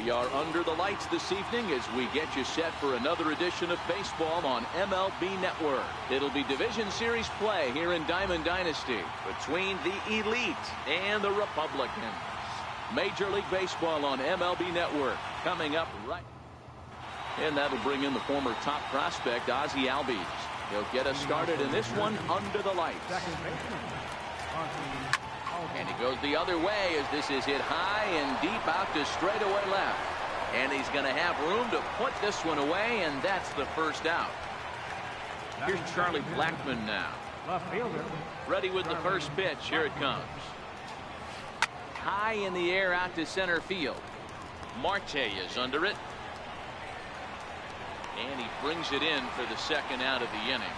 We are under the lights this evening as we get you set for another edition of baseball on MLB Network. It'll be Division Series play here in Diamond Dynasty between the Elite and the Republicans. Major League Baseball on MLB Network coming up right. And that'll bring in the former top prospect, Ozzie Albies. He'll get us started in this one under the lights. And he goes the other way as this is hit high and deep out to straightaway left. And he's going to have room to put this one away, and that's the first out. Here's Charlie Blackmon now. Ready with the first pitch. Here it comes. High in the air out to center field. Marte is under it. And he brings it in for the second out of the inning.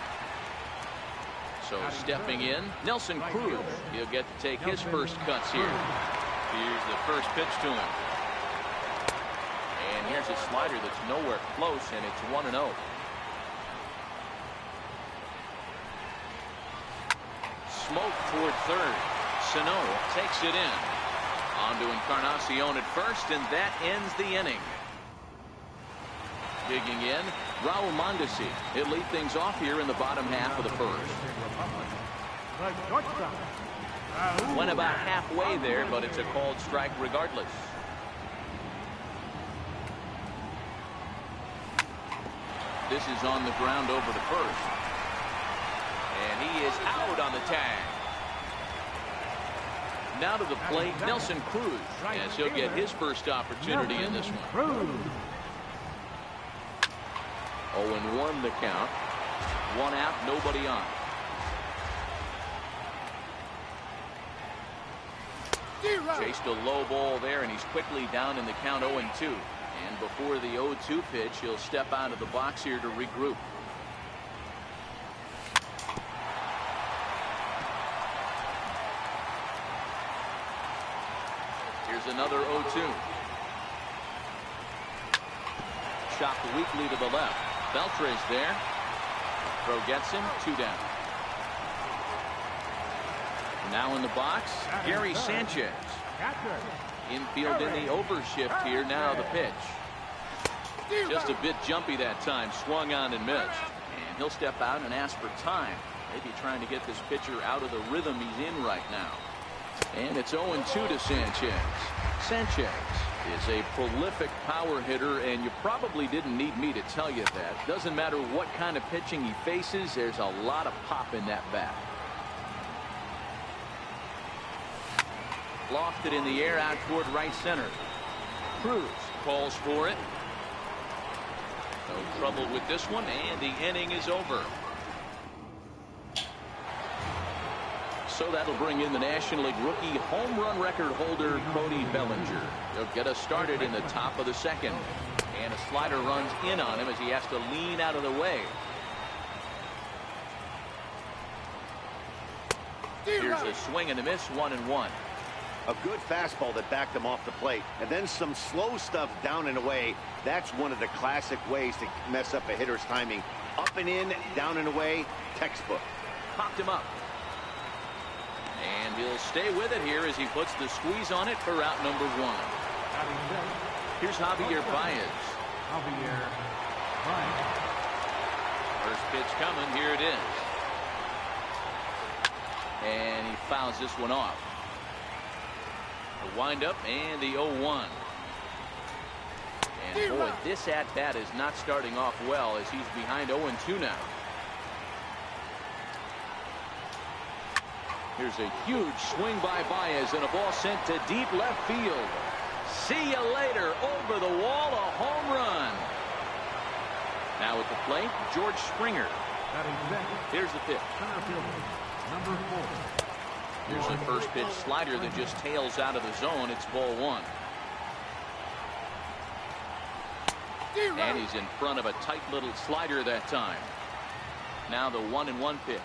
So stepping in, Nelson Cruz. He'll get to take his first cuts here. Here's the first pitch to him. And here's a slider that's nowhere close, and it's 1-0. Smoke toward third. Sano takes it in. On to Encarnacion at first, and that ends the inning. Digging in, Raul Mondesi. He'll lead things off here in the bottom half of the first. Went about halfway there, but it's a called strike regardless. This is on the ground over the first. And he is out on the tag. Now to the plate, Nelson Cruz, as he'll get his first opportunity in this one. 0-1 the count. One out, nobody on. Chased a low ball there, and he's quickly down in the count 0-2. And before the 0-2 pitch, he'll step out of the box here to regroup. Here's another 0-2. Chopped weakly to the left. Beltre's there. Throw gets him. 2 down. Now in the box, Gary Sanchez. Infield in the overshift here. Now the pitch. Just a bit jumpy that time. Swung on and missed. And he'll step out and ask for time. Maybe trying to get this pitcher out of the rhythm he's in right now. And it's 0-2 to Sanchez. Sanchez is a prolific power hitter, and you probably didn't need me to tell you that. Doesn't matter what kind of pitching he faces, there's a lot of pop in that bat. Lofted in the air out toward right center. Cruz calls for it. No trouble with this one, and the inning is over. So that'll bring in the National League rookie home run record holder Cody Bellinger. He'll get us started in the top of the second. And a slider runs in on him as he has to lean out of the way. Here's a swing and a miss, 1-1. A good fastball that backed him off the plate. And then some slow stuff down and away. That's one of the classic ways to mess up a hitter's timing. Up and in, down and away, textbook. Popped him up. And he'll stay with it here as he puts the squeeze on it for out number 1. Here's Javier Baez. First pitch coming. Here it is. And he fouls this one off. The windup and the 0-1. And boy, this at-bat is not starting off well as he's behind 0-2 now. Here's a huge swing by Baez and a ball sent to deep left field. See you later. Over the wall, a home run. Now at the plate, George Springer. Here's the pitch. Here's the first pitch slider that just tails out of the zone. It's ball 1. And he's in front of a tight little slider that time. Now the 1-1 pitch.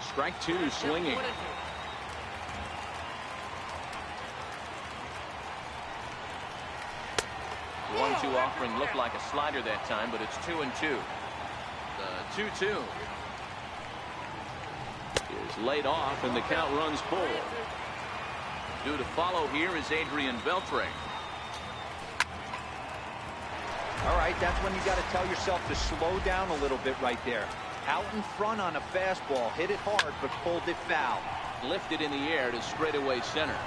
Strike 2 swinging. 1-2 offering looked like a slider that time, but it's 2-2. The 2-2 is laid off, and the count runs full. Due to follow here is Adrian Beltre. All right, that's when you got to tell yourself to slow down a little bit right there. Out in front on a fastball, hit it hard, but pulled it foul. Lifted in the air to straightaway center.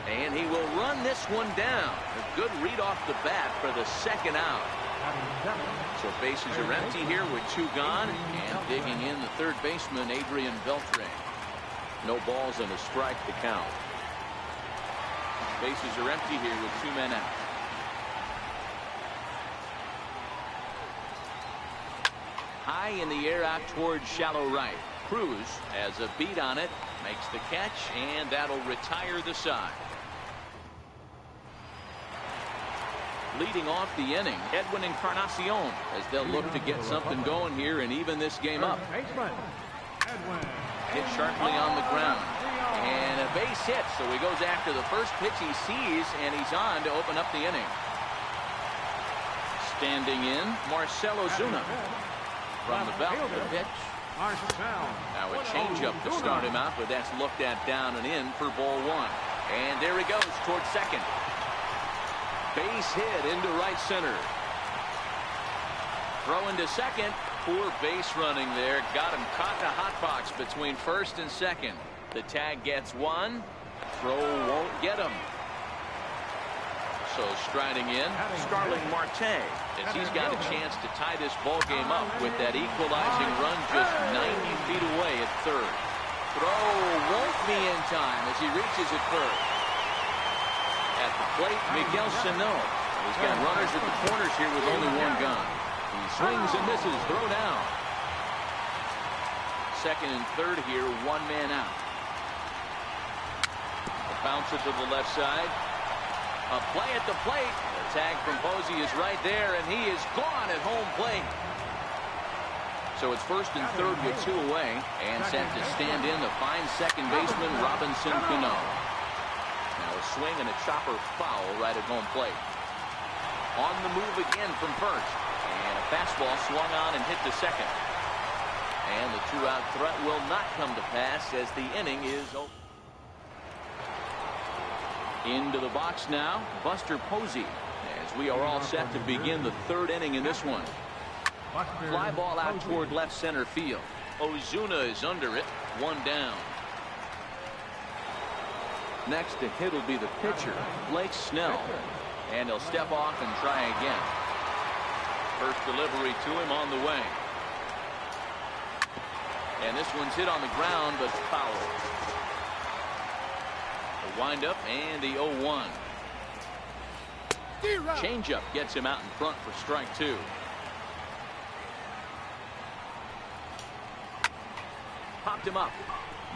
And he will run this one down. A good read off the bat for the second out. So bases are empty here with 2 gone. And digging in the third baseman, Adrian Beltre. No balls and a strike to count. Bases are empty here with 2 men out. High in the air out towards shallow right. Cruz has a beat on it, makes the catch, and that'll retire the side. Leading off the inning, Edwin Encarnacion, as they'll look to get something going here and even this game up. Hit sharply on the ground. And a base hit, so he goes after the first pitch he sees, and he's on to open up the inning. Standing in, Marcell Ozuna. From the belt, the pitch. Now a changeup to start him out, but that's looked at down and in for ball 1. And there he goes towards second. Base hit into right center. Throw into second. Poor base running there. Got him caught in a hot box between first and second. The tag gets 1. Throw won't get him. So striding in, Starling Marte, as he's got a chance to tie this ball game up with that equalizing run just 90 feet away at third. Throw won't be in time as he reaches at third. At the plate, Miguel Sano. He's got runners at the corners here with only 1 gone. He swings and misses, throw down. Second and third here, 1 man out. A bouncer to the left side. A play at the plate. The tag from Posey is right there, and he is gone at home plate. So it's first and third with 2 away, and set to stand in the fine second baseman, Robinson Cano. Now a swing and a chopper foul right at home plate. On the move again from first, and a fastball swung on and hit to second. And the 2-out threat will not come to pass as the inning is over. Into the box now, Buster Posey, as we are all set to begin the 3rd inning in this one. Fly ball out toward left center field. Ozuna is under it, 1 down. Next to hit will be the pitcher, Blake Snell, and he'll step off and try again. First delivery to him on the way. And this one's hit on the ground, but foul. Wind up and the 0-1. Changeup gets him out in front for strike 2. Popped him up.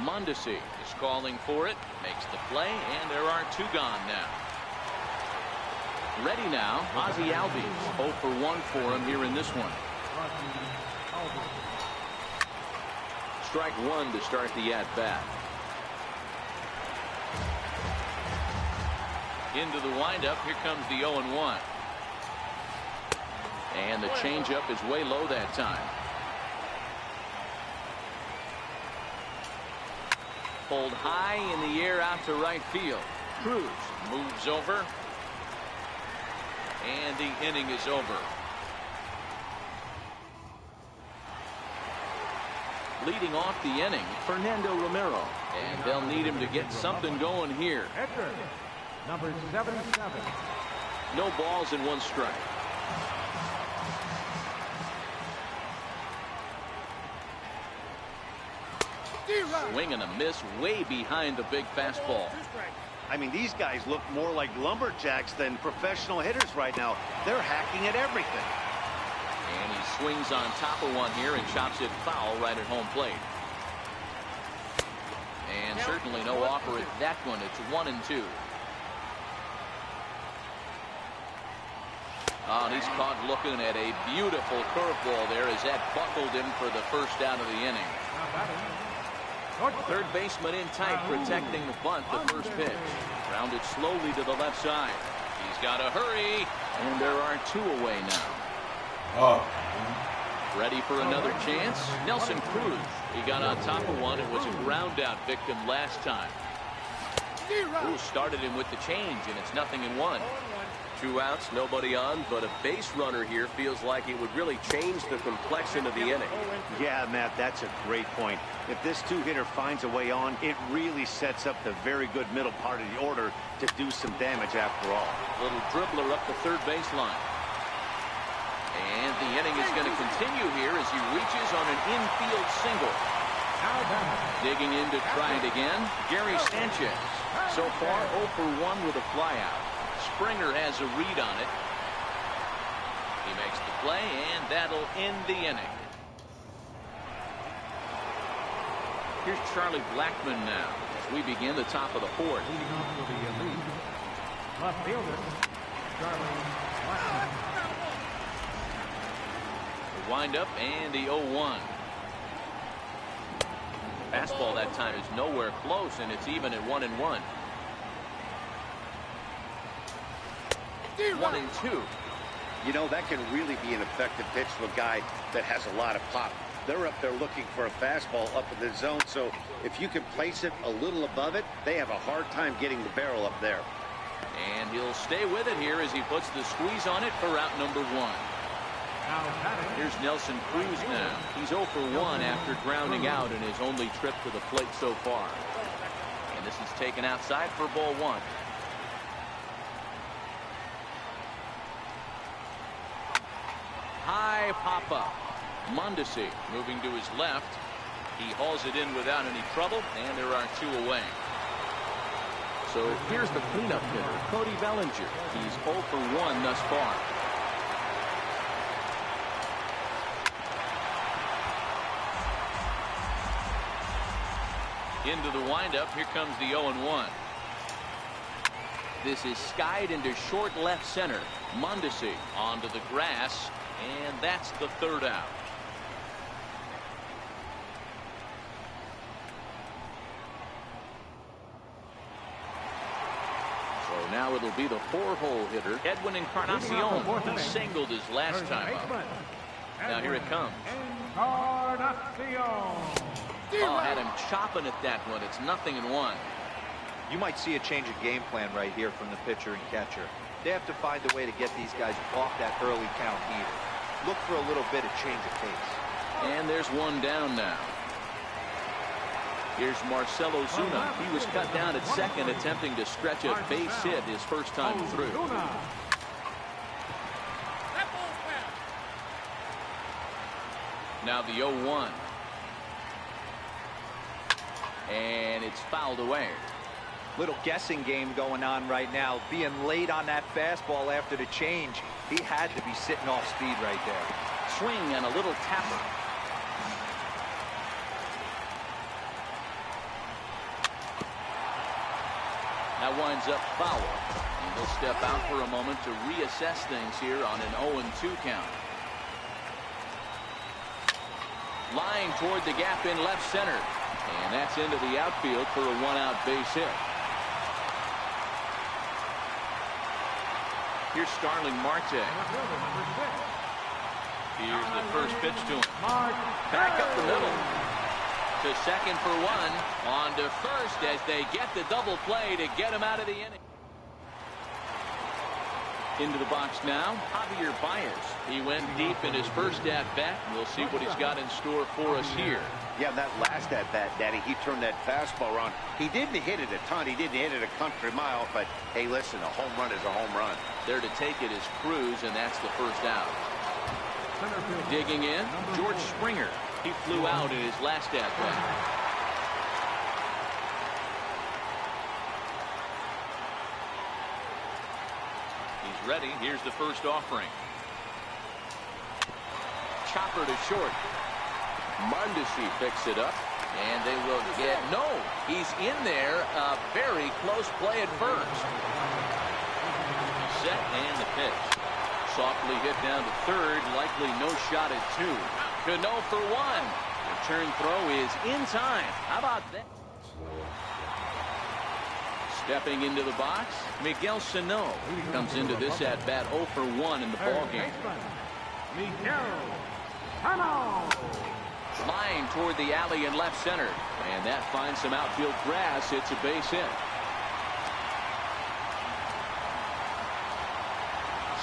Mondesi is calling for it, makes the play, and there are 2 gone now. Ready now, Ozzie Albies, 0 for 1 for him here in this one. Strike 1 to start the at bat. Into the windup, here comes the 0-1. And the changeup is way low that time. Pulled high in the air out to right field. Cruz moves over. And the inning is over. Leading off the inning, Fernando Romero. And they'll need him to get something going here. Number 77. No balls and 1 strike. Swing and a miss way behind the big fastball. I mean, these guys look more like lumberjacks than professional hitters right now. They're hacking at everything. And he swings on top of one here and chops it foul right at home plate. And certainly no offer at that one. It's 1-2. Oh, and he's caught looking at a beautiful curveball there as that buckled him for the first out of the inning. Third baseman in tight, protecting the bunt, the first pitch. Grounded slowly to the left side. He's got to hurry, and there are 2 away now. Ready for another chance? Nelson Cruz. He got on top of one. It was a ground out victim last time. Who started him with the change, and it's 0-1. 2 outs, nobody on, but a base runner here feels like it would really change the complexion of the inning. Yeah, Matt, that's a great point. If this two-hitter finds a way on, it really sets up the very good middle part of the order to do some damage after all. Little dribbler up the third baseline. And the inning is going to continue here as he reaches on an infield single. Digging in to try it again, Gary Sanchez. So far, 0 for 1 with a flyout. Springer has a read on it. He makes the play, and that'll end the inning. Here's Charlie Blackmon now as we begin the top of the fourth. Leading off for the elite left fielder, Charlie Blackmon. The windup and the 0-1. Fastball that time is nowhere close, and it's even at 1-1. 1-2. You know, that can really be an effective pitch to a guy that has a lot of pop. They're up there looking for a fastball up in the zone, so if you can place it a little above it, they have a hard time getting the barrel up there. And he'll stay with it here as he puts the squeeze on it for out number 1. Here's Nelson Cruz now. He's 0 for 1 after grounding out in his only trip to the plate so far. And this is taken outside for ball 1. High pop-up. Mondesi moving to his left. He hauls it in without any trouble, and there are 2 away. So here's the cleanup hitter, Cody Bellinger. He's 0 for 1 thus far. Into the windup. Here comes the 0-1. This is skied into short left center. Mondesi onto the grass, and that's the third out. So now it'll be the 4-hole hitter, Edwin Encarnacion. He singled his last time up. Now here it comes. Oh, had him chopping at that one. It's 0-1. You might see a change of game plan right here from the pitcher and catcher. They have to find a way to get these guys off that early count heater. Look for a little bit of change of pace. And there's one down now. Here's Marcelo Zuna. He was cut down at second, attempting to stretch a base hit his first time through. Now the 0-1. And it's fouled away. Little guessing game going on right now. Being late on that fastball after the change. He had to be sitting off speed right there. Swing and a little tapper. That winds up foul. And he'll step out for a moment to reassess things here on an 0-2 count. Line toward the gap in left center. And that's into the outfield for a 1-out base hit. Here's Starling Marte. Here's the first pitch to him. Back up the middle. To second for 1. On to first as they get the double play to get him out of the inning. Into the box now, Javier Baez. He went deep in his first at-bat. We'll see what he's got in store for us here. Yeah, that last at-bat, Daddy, he turned that fastball around. He didn't hit it a ton. He didn't hit it a country mile. But, hey, listen, a home run is a home run. There to take it is Cruz, and that's the first out. Digging in, George Springer. He flew out in his last at-bat. He's ready. Here's the first offering. Chopper to short. Mondesi picks it up, and they will get no. He's in there. A very close play at first. Set and the pitch. Softly hit down to third. Likely no shot at 2. Cano for 1. The turn throw is in time. How about that? Stepping into the box, Miguel Sano comes into this at bat 0 for 1 in the ball game. Flying toward the alley in left center, and that finds some outfield grass. It's a base hit.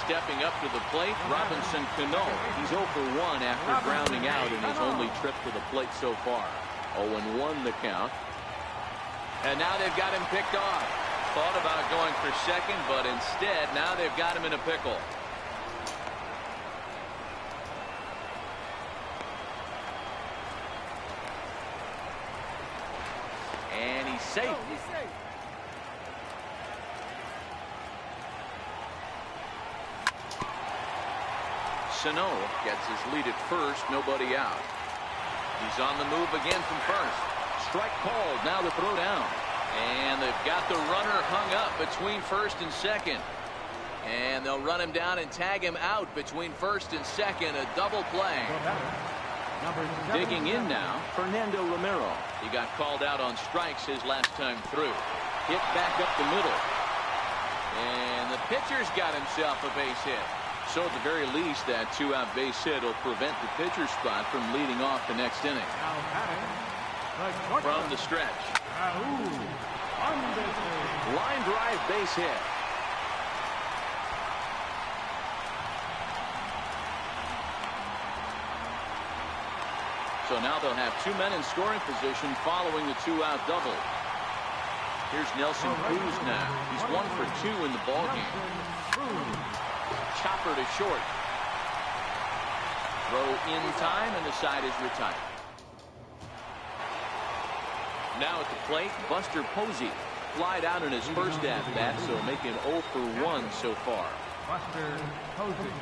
stepping up to the plate, Robinson Cano. He's 0 for 1 after grounding out in his only trip to the plate so far. 0-1 the count. And now they've got him picked off. Thought about going for second, but instead now they've got him in a pickle. And he's safe. Sano gets his lead at first, nobody out. He's on the move again from first. Strike called, now the throw down. And they've got the runner hung up between first and second. And they'll run him down and tag him out between first and second. A double play. Digging in now, Fernando Romero. He got called out on strikes his last time through. Hit back up the middle. And the pitcher's got himself a base hit. So at the very least, that 2-out base hit will prevent the pitcher's spot from leading off the next inning. From the stretch. Line drive base hit. So now they'll have 2 men in scoring position following the 2-out double. Here's Nelson Cruz now. He's 1 for 2 in the ballgame. Chopper to short. Throw in time, and the side is retired. Now at the plate, Buster Posey. Flied out in his first at-bat, so making 0 for 1 so far. Buster Posey.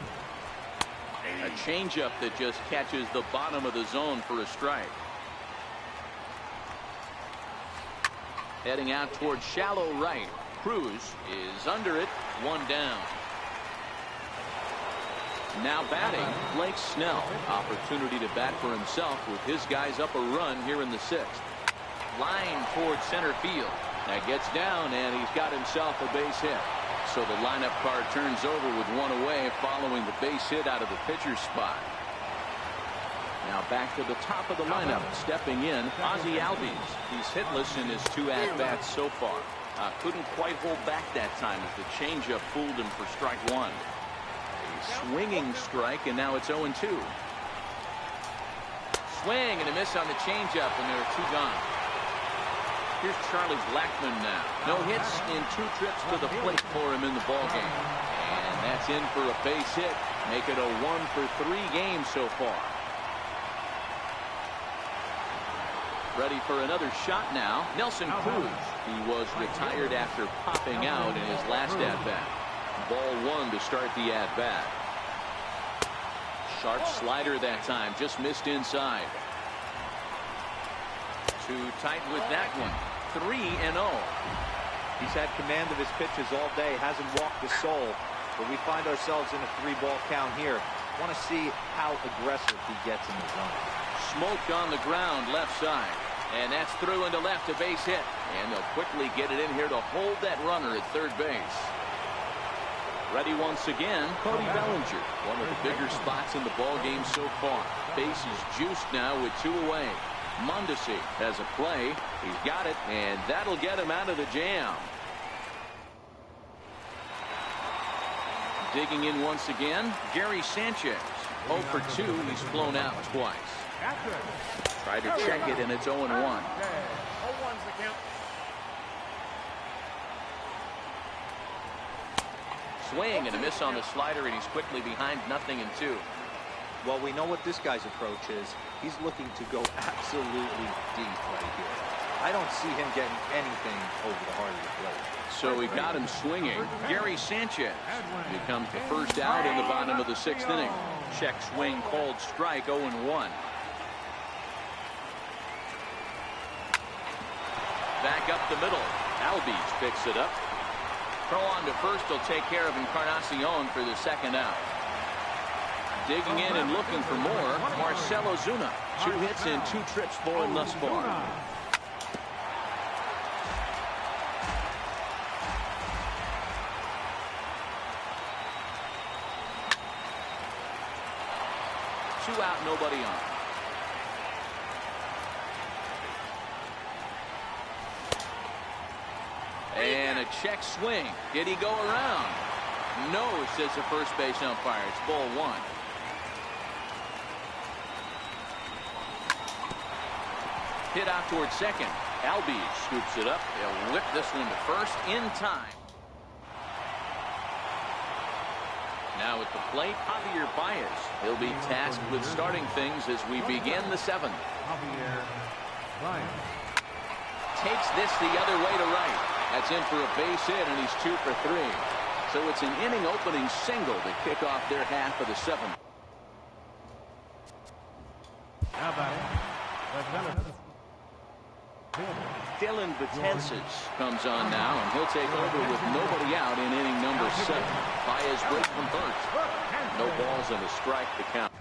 A changeup that just catches the bottom of the zone for a strike. Heading out towards shallow right. Cruz is under it, 1 down. Now batting, Blake Snell. Opportunity to bat for himself with his guys up a run here in the 6th. Line towards center field. That gets down, and he's got himself a base hit. So the lineup card turns over with 1 away following the base hit out of the pitcher's spot. Now back to the top of the lineup. Stepping in, Ozzie Albies. He's hitless in his 2 at-bats so far. Couldn't quite hold back that time as the changeup fooled him for strike 1. Swinging strike, and now it's 0-2. Swing and a miss on the changeup, and there are 2 gone. Here's Charlie Blackmon now. No hits in 2 trips to the plate for him in the ballgame. And that's in for a base hit. Make it a 1 for 3 game so far. Ready for another shot now. Nelson Cruz. He was retired after popping out in his last at-bat. Ball 1 to start the at-bat. Sharp slider that time, just missed inside. Too tight with that one. 3-0. He's had command of his pitches all day, hasn't walked a soul, but we find ourselves in a 3-ball count here. Want to see how aggressive he gets in the zone. Smoke on the ground left side, and that's through into left, a base hit, and they'll quickly get it in here to hold that runner at third base. Ready once again, Cody Bellinger. One of the bigger spots in the ball game so far. Base is juiced now with 2 away. Mondesi has a play. He's got it, and that'll get him out of the jam. Digging in once again, Gary Sanchez. 0 for 2. He's flown out twice. Try to check it, and it's 0-1. Swing and a miss on the slider, and he's quickly behind 0-2. Well, we know what this guy's approach is. He's looking to go absolutely deep right here. I don't see him getting anything over the heart of the plate. So he got him swinging. Gary Sanchez becomes the first out in the bottom of the 6th inning. Check swing called strike, 0-1. Back up the middle. Albies picks it up. Throw on to first will take care of Encarnacion for the 2nd out. Digging in and looking for more, Marcell Ozuna. 2 hits and 2 trips for him thus far. Two out, nobody on. And a check swing. Did he go around? No, says the first base umpire. It's ball one. Hit out towards second. Albies scoops it up. They'll whip this one to first in time. Now at the plate, Javier Baez. He'll be tasked with starting things as we begin the seventh. Javier Baez. Takes this the other way to right. That's in for a base hit, and he's 2 for 3. So it's an inning opening single to kick off their half of the seventh. How about it? Dylan Betances comes on now, and he'll take over with nobody out in inning number 7. Baez breaks from first. No balls and a strike to count.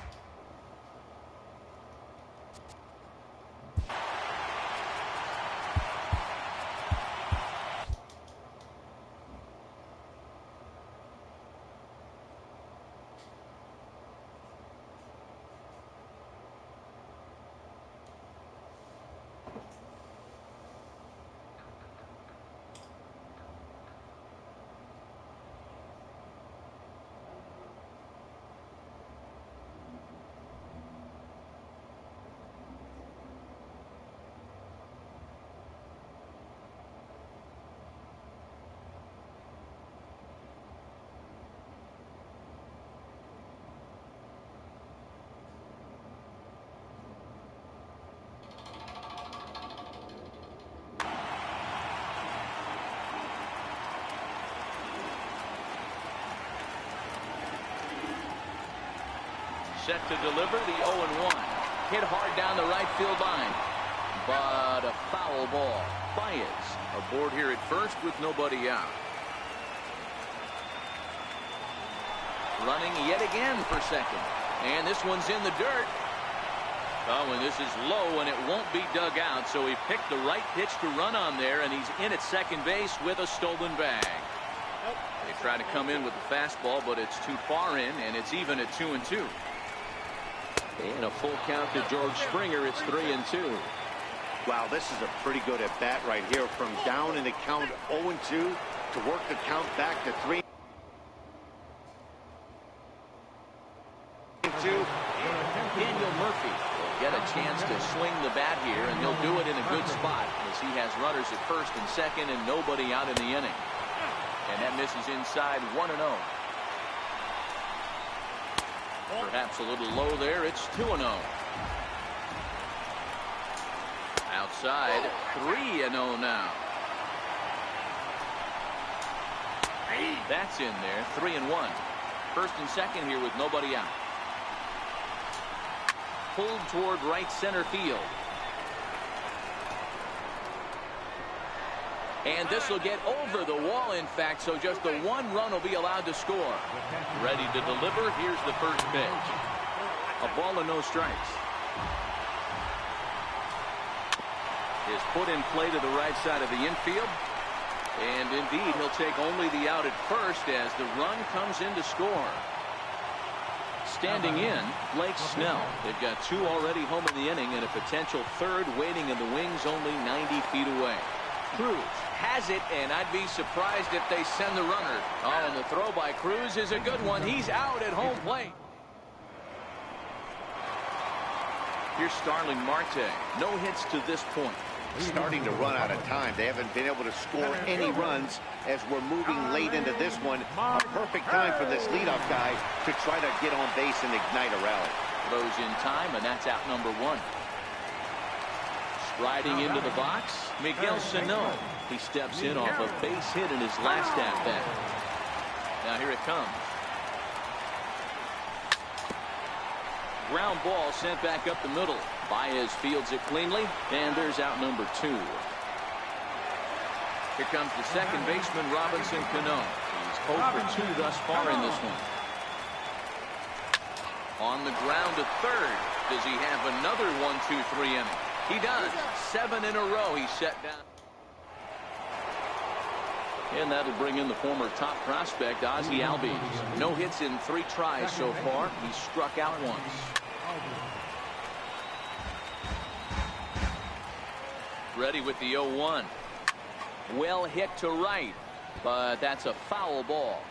Set to deliver the 0-1. Hit hard down the right field line. But a foul ball. Baez aboard here at first with nobody out. Running yet again for second. And this one's in the dirt. Oh, and this is low, and it won't be dug out. So he picked the right pitch to run on there, and he's in at second base with a stolen bag. They try to come in with the fastball, but it's too far in, and it's even at 2-2. And a full count to George Springer. It's 3-2. Wow, this is a pretty good at bat right here. From down in the count 0-2 to work the count back to 3-2. Daniel Murphy will get a chance to swing the bat here, and he'll do it in a good spot as he has runners at first and second and nobody out in the inning. And that misses inside 1-0. Perhaps a little low there. It's 2-0. Outside, 3-0 now. That's in there, 3-1. First and second here with nobody out. Pulled toward right center field. And this will get over the wall, in fact, so just the one run will be allowed to score. Ready to deliver. Here's the first pitch. A ball and no strikes. Is put in play to the right side of the infield. And indeed, he'll take only the out at first as the run comes in to score. Standing in, Blake Snell. They've got 2 already home in the inning and a potential third waiting in the wings only 90 feet away. Cruz has it, and I'd be surprised if they send the runner. Oh, and the throw by Cruz is a good one. He's out at home plate. Here's Starling Marte. No hits to this point. Starting to run out of time. They haven't been able to score any runs as we're moving late into this one. A perfect time for this leadoff guy to try to get on base and ignite a rally. Throws in time, and that's out number 1. Striding into the box, Miguel Sano. He steps in off a base hit in his last at-bat. Now here it comes. Ground ball sent back up the middle. Baez fields it cleanly, and there's out number 2. Here comes the second baseman, Robinson Cano. He's 0 for 2 thus far in this one. On the ground to third. Does he have another 1-2-3 inning? He does. 7 in a row he's set down. And that'll bring in the former top prospect, Ozzie Albies. No hits in 3 tries so far. He's struck out once. Ready with the 0-1. Well hit to right, but that's a foul ball.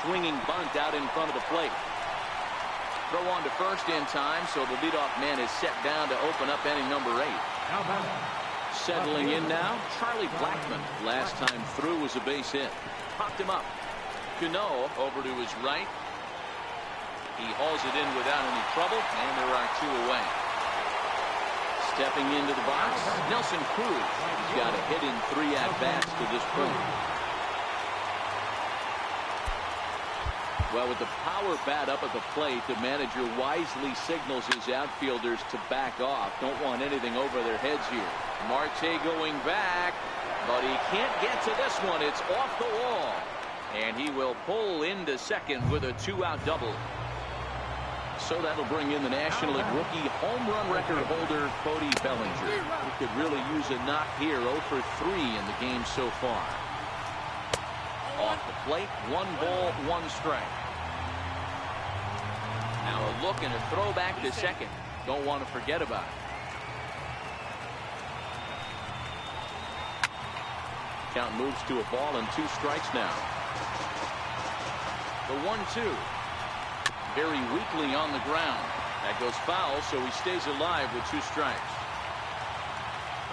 swinging bunt out in front of the plate. Throw on to first in time, so the leadoff man is set down to open up inning number 8. Settling in now, Charlie Blackmon. Last time through was a base hit. Popped him up. Cano over to his right. He hauls it in without any trouble, and there are 2 away. Stepping into the box, Nelson Cruz. He's got a hit in 3 at-bats to this point. Well, with the power bat up at the plate, the manager wisely signals his outfielders to back off. Don't want anything over their heads here. Marte going back, but he can't get to this one. It's off the wall. And he will pull into second with a 2-out double. So that'll bring in the National League rookie home run record holder, Cody Bellinger. He could really use a knock here. 0 for 3 in the game so far. Off the plate, 1 ball, 1 strike. Now a look and a throw back to second. Don't want to forget about it. Count moves to a ball and 2 strikes now. The 1-2. Very weakly on the ground. That goes foul, so he stays alive with 2 strikes.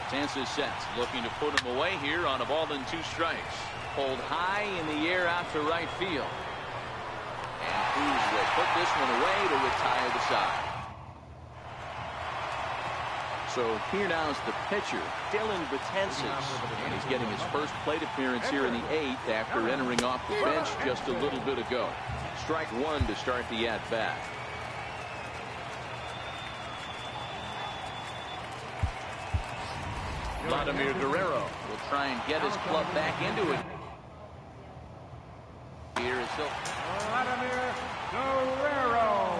Tanza sets, looking to put him away here on a ball and 2 strikes. Pulled high in the air out to right field. And Cruz will put this one away to retire the side. So here now is the pitcher, Dylan Betances. And he's getting his first plate appearance here in the 8th after entering off the bench just a little bit ago. Strike 1 to start the at-bat. Vladimir Guerrero will try and get his club back into it. Here is Vladimir Guerrero.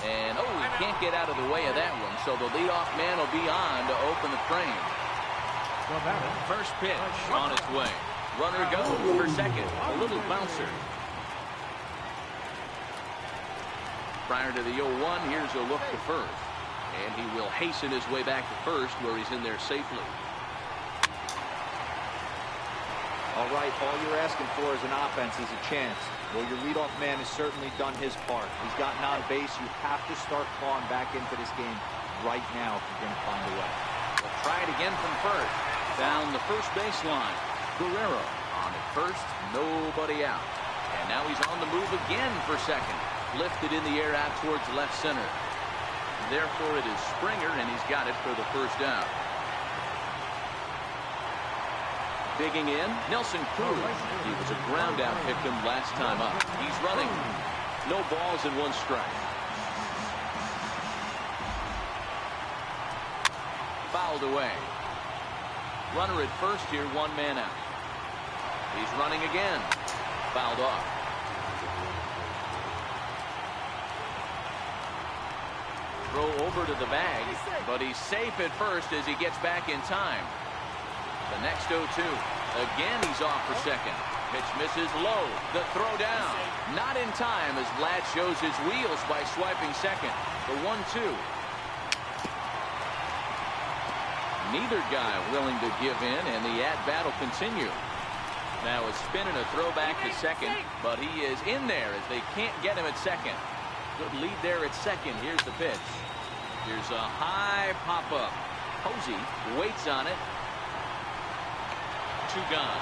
And he can't get out of the way of that one, so the leadoff man will be on to open the frame. First pitch on its way. Runner goes for second. A little bouncer. Prior to the 0-1, here's a look to first. And he will hasten his way back to first, where he's in there safely. All right, all you're asking for as an offense is a chance. Well, your leadoff man has certainly done his part. He's gotten on base. You have to start clawing back into this game right now if you're going to find a way. We'll try it again from first. Down the first baseline. Guerrero on at first, nobody out. And now he's on the move again for second. Lifted in the air out towards left center. Therefore, it is Springer, and he's got it for the first out. Digging in, Nelson Cruz. He was a ground out victim last time up. He's running. No balls and 1 strike. Fouled away. Runner at first here, 1 man out. He's running again. Fouled off. Throw over to the bag, but he's safe at first as he gets back in time. The next 0-2. Again, he's off for second. Pitch misses low. The throw down. Not in time as Vlad shows his wheels by swiping second. The 1-2. Neither guy willing to give in, and the at-bat will continue. Now a spin and a throw back to second, but he is in there as they can't get him at second. Good lead there at second. Here's the pitch. Here's a high pop-up. Posey waits on it. 2 gone.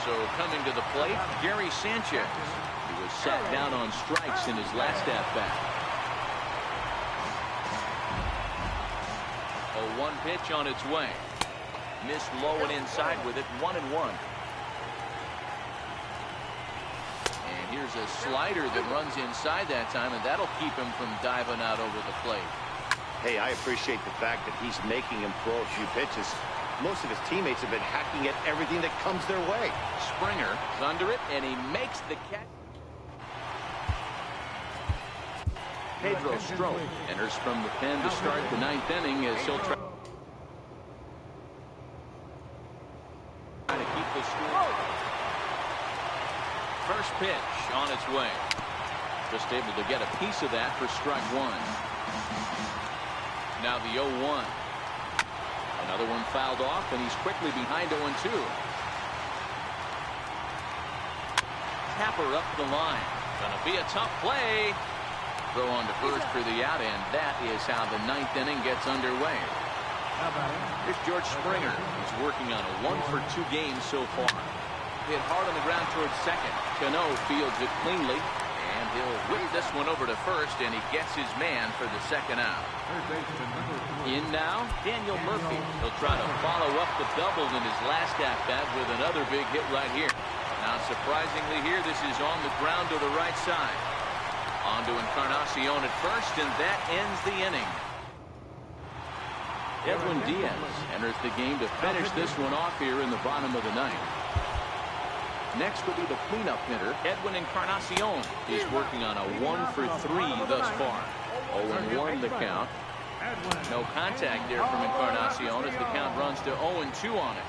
So coming to the plate, Gary Sanchez. He was sat down on strikes in his last at-bat. A 1 pitch on its way. Missed low and inside with it. 1-1. And here's a slider that runs inside that time, and that'll keep him from diving out over the plate. Hey, I appreciate the fact that he's making him throw a few pitches. Most of his teammates have been hacking at everything that comes their way. Springer is under it, and he makes the catch. Pedro Strop enters from the pen to start the 9th inning as he'll try to keep the score. First pitch on its way. Just able to get a piece of that for strike 1. Now the 0-1. Another one fouled off, and he's quickly behind 0-2. Tapper up the line. Gonna be a tough play. Throw on to first for the out, and that is how the 9th inning gets underway. Here's George Springer. He's working on a 1-for-2 game so far. Hit hard on the ground towards second. Cano fields it cleanly, and he'll whip this one over to first, and he gets his man for the second out. In now, Daniel Murphy. He'll try to follow up the double in his last at-bat with another big hit right here. Now, surprisingly here, this is on the ground to the right side. On to Encarnacion at first, and that ends the inning. Edwin Diaz enters the game to finish this one off here in the bottom of the 9th. Next will be the cleanup hitter, Edwin Encarnacion. He's working on a 1-for-3 thus far. 0-1 the count. No contact there from Encarnacion as the count runs to 0-2 on it.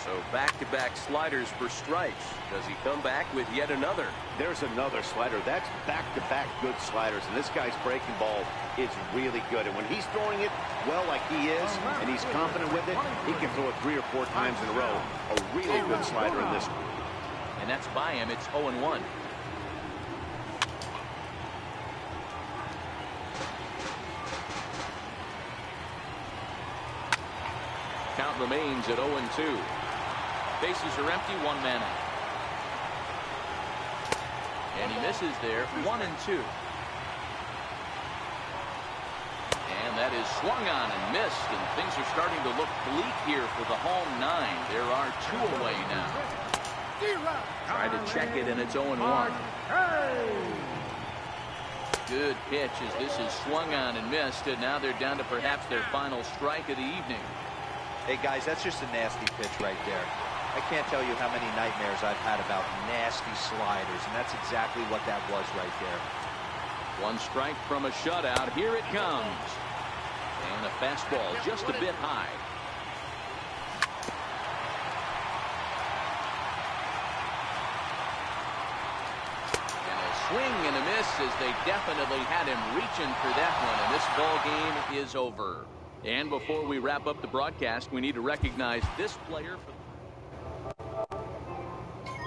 So back-to-back sliders for strikes. Does he come back with yet another? There's another slider. That's back-to-back good sliders, and this guy's breaking ball is really good. And when he's throwing it well like he is, and he's confident with it, he can throw it 3 or 4 times in a row. A really good slider in this one. And that's by him. It's 0-1. Count remains at 0-2. Bases are empty, 1 man out. And he misses there, 1-2. And that is swung on and missed, and things are starting to look bleak here for the home 9. There are 2 away now. Tried to check it, and it's 0-1. Good pitch as this is swung on and missed, and now they're down to perhaps their final strike of the evening. Hey, guys, that's just a nasty pitch right there. I can't tell you how many nightmares I've had about nasty sliders, and that's exactly what that was right there. 1 strike from a shutout. Here it comes. And a fastball just a bit high. And a swing and a miss as they definitely had him reaching for that one, and this ball game is over. And before we wrap up the broadcast, we need to recognize this player for